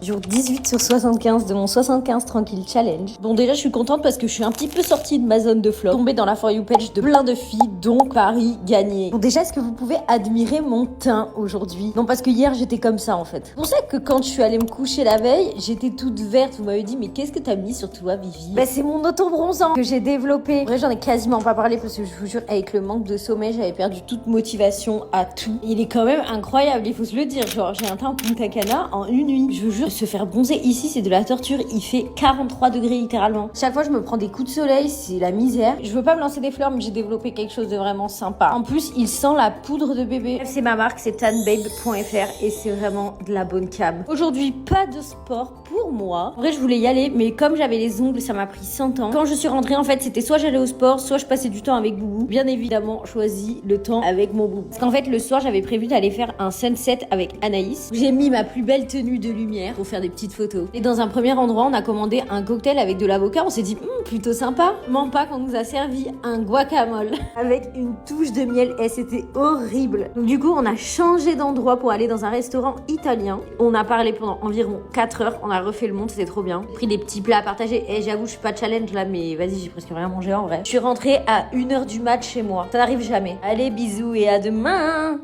Jour 18 sur 75 de mon 75 tranquille challenge. Bon, déjà, je suis contente parce que je suis un petit peu sortie de ma zone de flop. Tombée dans la For You page de plein de filles, donc Paris gagné. Bon, déjà, est-ce que vous pouvez admirer mon teint aujourd'hui? Non, parce que hier, j'étais comme ça, en fait. C'est pour ça que quand je suis allée me coucher la veille, j'étais toute verte. Vous m'avez dit, mais qu'est-ce que t'as mis sur toi, Vivi? Bah, c'est mon auto-bronzant que j'ai développé. En vrai, j'en ai quasiment pas parlé parce que je vous jure, avec le manque de sommeil, j'avais perdu toute motivation à tout. Il est quand même incroyable, il faut se le dire. Genre, j'ai un teint Punta Cana en une nuit. Je vous jure, se faire bronzer ici, c'est de la torture. Il fait 43 degrés littéralement. Chaque fois, je me prends des coups de soleil, c'est la misère. Je veux pas me lancer des fleurs, mais j'ai développé quelque chose de vraiment sympa. En plus, il sent la poudre de bébé. C'est ma marque, c'est tanbabe.fr et c'est vraiment de la bonne cam. Aujourd'hui, pas de sport pour moi. En vrai, je voulais y aller, mais comme j'avais les ongles, ça m'a pris 100 ans. Quand je suis rentrée, en fait, c'était soit j'allais au sport, soit je passais du temps avec Boubou. Bien évidemment, choisi le temps avec mon Boubou. Parce qu'en fait, le soir, j'avais prévu d'aller faire un sunset avec Anaïs. J'ai mis ma plus belle tenue de lumière pour faire des petites photos. Et dans un premier endroit, on a commandé un cocktail avec de l'avocat. On s'est dit, plutôt sympa. Ment pas qu'on nous a servi un guacamole avec une touche de miel et c'était horrible. Donc du coup, on a changé d'endroit pour aller dans un restaurant italien. On a parlé pendant environ 4 heures. On a refait le monde, c'était trop bien. J'ai pris des petits plats à partager. Et j'avoue, je suis pas challenge là, mais vas-y, j'ai presque rien mangé en vrai. Je suis rentrée à 1h du mat chez moi. Ça n'arrive jamais. Allez, bisous et à demain.